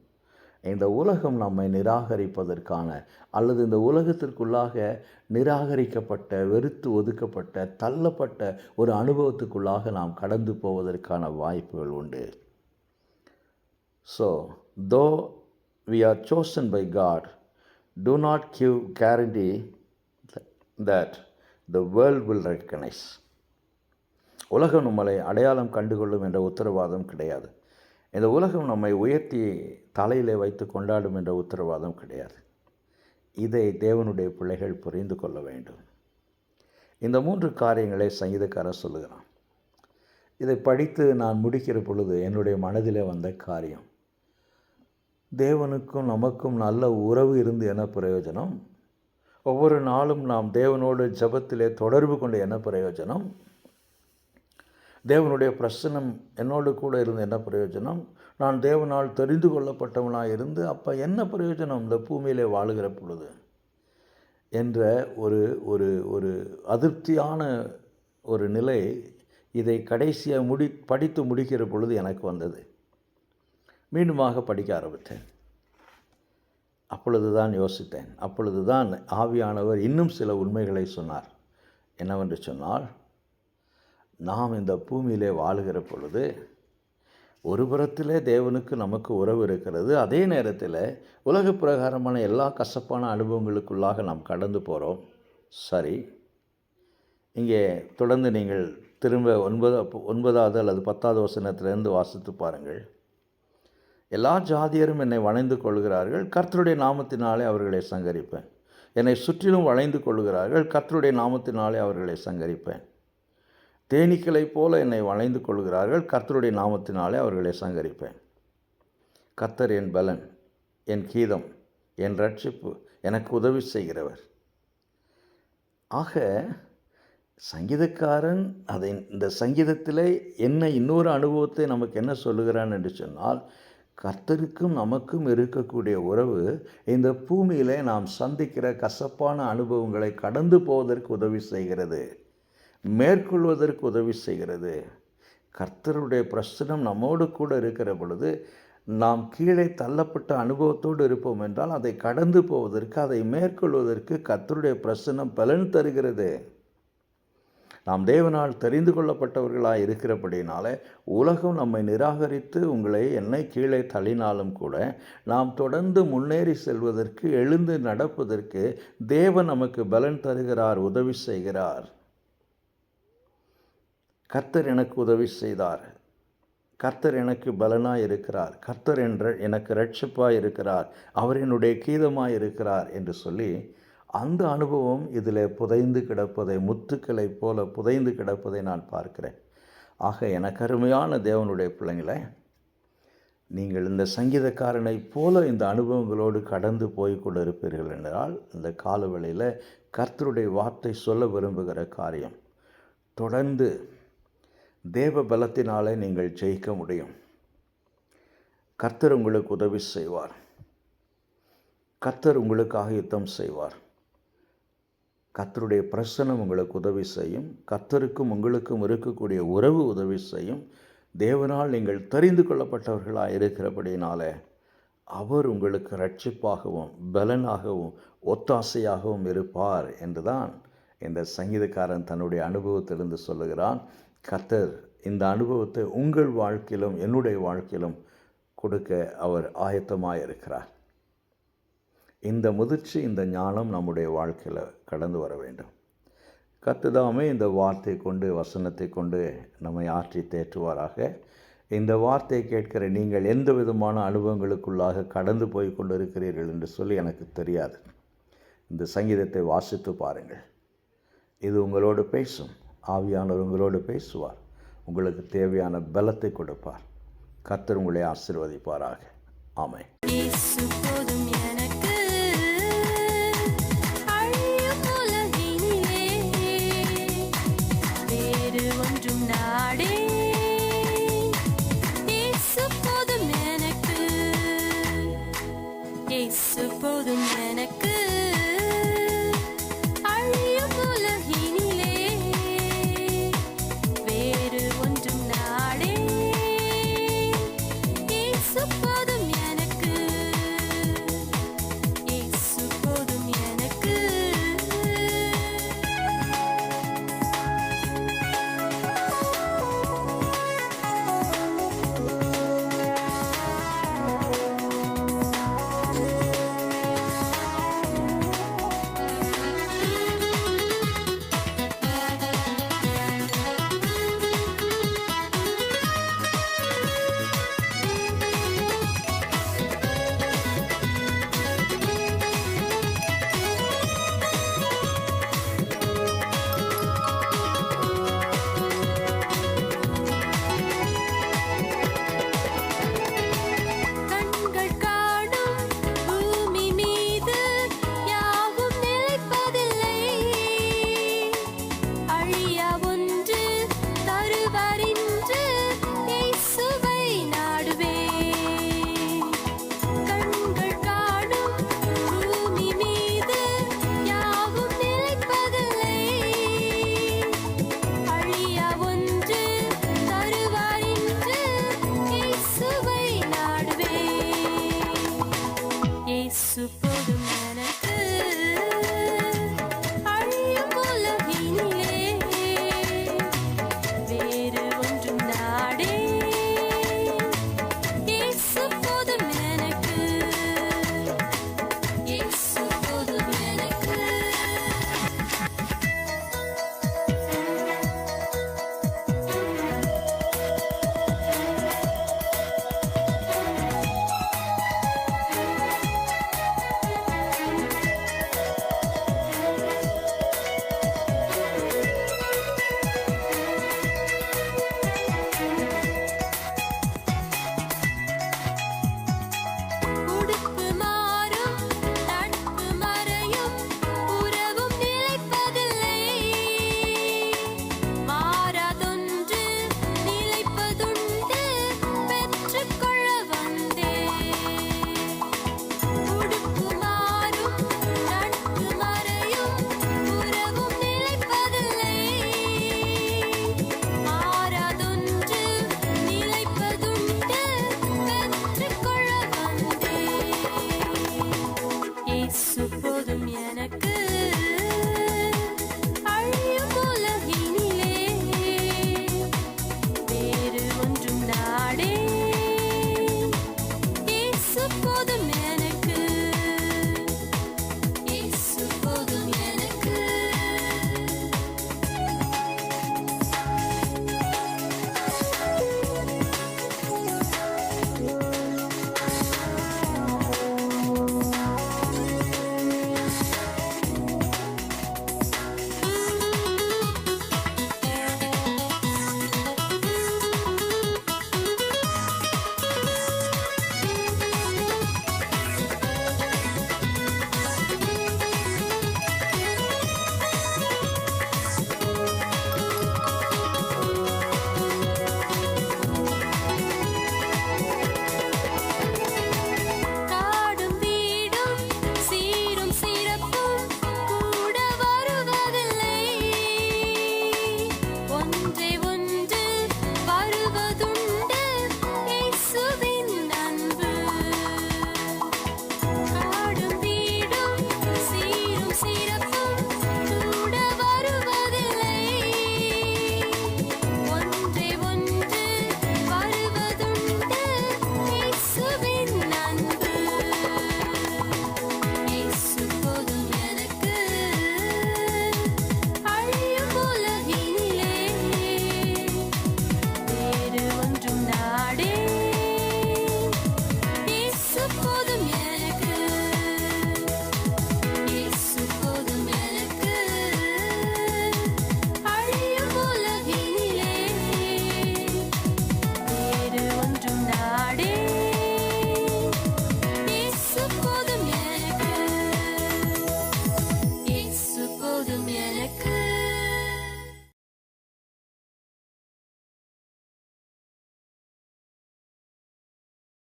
இந்த உலகம் நம்மை நிராகரிப்பதற்கான அல்லது இந்த உலகத்திற்குள்ளாக நிராகரிக்கப்பட்ட, வெறுத்து ஒதுக்கப்பட்ட, தள்ளப்பட்ட ஒரு அனுபவத்துக்குள்ளாக நாம் கடந்து போவதற்கான வாய்ப்புகள் உண்டு. though we are chosen by God, do not give guarantee that the world will recognize. உலகம் நம்மளை அடையாளம் கண்டுகொள்ளும் என்ற உத்தரவாதம் கிடையாது. இந்த உலகம் நம்மை உயர்த்தி தலையிலே வைத்து கொண்டாடும் என்ற உத்தரவாதம் கிடையாது. இதை தேவனுடைய பிள்ளைகள் புரிந்து கொள்ள வேண்டும். இந்த 3 காரியங்களை சங்கீதக்காரன் சொல்லுகிறான். இதை படித்து நான் முடிக்கிற பொழுது என்னுடைய மனதிலே வந்த காரியம், தேவனுக்கும் நமக்கும் நல்ல உறவு இருந்து என்ன பிரயோஜனம்? ஒவ்வொரு நாளும் நாம் தேவனோடு ஜெபத்திலே தொடர்பு கொண்டு என்ன பிரயோஜனம்? தேவனுடைய பிரசன்னம் என்னோடு கூட இருந்து என்ன பிரயோஜனம்? நான் தேவனால் தெரிந்து கொள்ளப்பட்டவனாக இருந்து அப்போ என்ன பிரயோஜனம் இந்த பூமியிலே வாழுகிற பொழுது என்ற ஒரு அதிருப்தியான ஒரு நிலை இதை கடைசியாக படித்து முடிக்கிற பொழுது எனக்கு வந்தது. மீண்டுமாக படிக்க ஆரம்பித்தேன். அப்பொழுது தான் யோசித்தேன். அப்பொழுது தான் ஆவியானவர் இன்னும் சில உண்மைகளை சொன்னார். என்னவென்று சொன்னால், நாம் இந்த பூமியிலே வாழுகிற பொழுது ஒரு புறத்திலே தேவனுக்கு நமக்கு உறவு இருக்கிறது. அதே நேரத்தில் உலக பிரகாரமான எல்லா கசப்பான அனுபவங்களுக்குள்ளாக நாம் கடந்து போகிறோம். சரி, இங்கே தொடர்ந்து நீங்கள் திரும்ப 9வது அல்லது 10வது வசனத்திலிருந்து வாசித்து பாருங்கள். எல்லா ஜாதியரும் என்னை வளைந்து கொள்கிறார்கள், கர்த்தருடைய நாமத்தினாலே அவர்களை சங்கரிப்பேன். என்னை சுற்றிலும் வளைந்து கொள்கிறார்கள், கர்த்தருடைய நாமத்தினாலே அவர்களை சங்கரிப்பேன். தேனீக்களைப் போல என்னை வளைந்து கொள்கிறார்கள், கர்த்தருடைய நாமத்தினாலே அவர்களை சங்கரிப்பேன். கர்த்தர் என் பலன், என் கீதம், என் ரட்சிப்பு, எனக்கு உதவி செய்கிறவர். ஆக சங்கீதக்காரன் இந்த சங்கீதத்திலே என்ன இன்னொரு அனுபவத்தை நமக்கு என்ன சொல்லுகிறான் என்று சொன்னால், கர்த்தருக்கும் நமக்கும் இருக்கக்கூடிய உறவு இந்த பூமியிலே நாம் சந்திக்கிற கசப்பான அனுபவங்களை கடந்து போவதற்கு உதவி செய்கிறது, மேற்கொள்வதற்கு உதவி செய்கிறது. கர்த்தருடைய பிரசன்னம் நம்மோடு கூட இருக்கிற பொழுது நாம் கீழே தள்ளப்பட்ட அனுபவத்தோடு இருப்போம் என்றால் அதை கடந்து போவதற்கு, அதை மேற்கொள்வதற்கு கர்த்தருடைய பிரசன்னம் பலன் தருகிறது. நாம் தேவனால் தெரிந்து கொள்ளப்பட்டவர்களாக இருக்கிறபடினாலே உலகம் நம்மை நிராகரித்து என்னை கீழே தள்ளினாலும் கூட நாம் தொடர்ந்து முன்னேறி செல்வதற்கு, எழுந்து நடப்பதற்கு தேவன் நமக்கு பலன் தருகிறார், உதவி செய்கிறார். கர்த்தர் எனக்கு உதவி செய்தார், கர்த்தர் எனக்கு பலனாய் இருக்கிறார், கர்த்தர் எனக்கு இரட்சிப்பாய் இருக்கிறார், அவர் என்னுடைய கீதமாய் இருக்கிறார் என்று சொல்லி அந்த அனுபவம் இதில் புதைந்து கிடப்பதை, முத்துக்களை போல புதைந்து கிடப்பதை நான் பார்க்கிறேன். ஆக எனக்கு அருமையான தேவனுடைய பிள்ளைங்களை, நீங்கள் இந்த சங்கீதக்காரனை போல இந்த அனுபவங்களோடு கடந்து போய் கொண்டு இருப்பீர்கள் என்றால் இந்த காலவெளியில் கர்த்தருடைய வார்த்தை சொல்ல விரும்புகிற காரியம், தொடர்ந்து தேவ பலத்தினாலே நீங்கள் ஜெயிக்க முடியும். கர்த்தர் உங்களுக்கு உதவி செய்வார். கர்த்தர் உங்களுக்காக யுத்தம் செய்வார். கர்த்தருடைய பிரசன்னம் உங்களுக்கு உதவி செய்யும். கர்த்தருக்கும் உங்களுக்கும் இருக்கக்கூடிய உறவு உதவி செய்யும். தேவனால் நீங்கள் தெரிந்து கொள்ளப்பட்டவர்களாக இருக்கிறபடினால அவர் உங்களுக்கு இரட்சிப்பாகவும் பலனாகவும் ஒத்தாசையாகவும் இருப்பார் என்றுதான் இந்த சங்கீதக்காரன் தன்னுடைய அனுபவத்திலிருந்து சொல்லுகிறான். கர்த்தர் இந்த அனுபவத்தை உங்கள் வாழ்க்கையிலும் என்னுடைய வாழ்க்கையிலும் கொடுக்க அவர் ஆயத்தமாக இருக்கிறார். இந்த முதிர்ச்சி, இந்த ஞானம் நம்முடைய வாழ்க்கையில் கடந்து வர வேண்டும். கர்த்ததாமே இந்த வார்த்தை கொண்டு, வசனத்தை கொண்டு நம்மை ஆற்றி தேற்றுவாராக. இந்த வார்த்தையை கேட்கிற நீங்கள் எந்த விதமான அனுபவங்களுக்குள்ளாக கடந்து போய் கொண்டு இருக்கிறீர்கள் என்று சொல்லி எனக்கு தெரியாது. இந்த சங்கீதத்தை வாசித்து பாருங்கள். இது உங்களோடு பேசும். ஆவியானவர் உங்களோடு பேசுவார். உங்களுக்கு தேவையான பலத்தை கொடுப்பார். கர்த்தர் உங்களை ஆசீர்வதிப்பாராக. ஆமென்.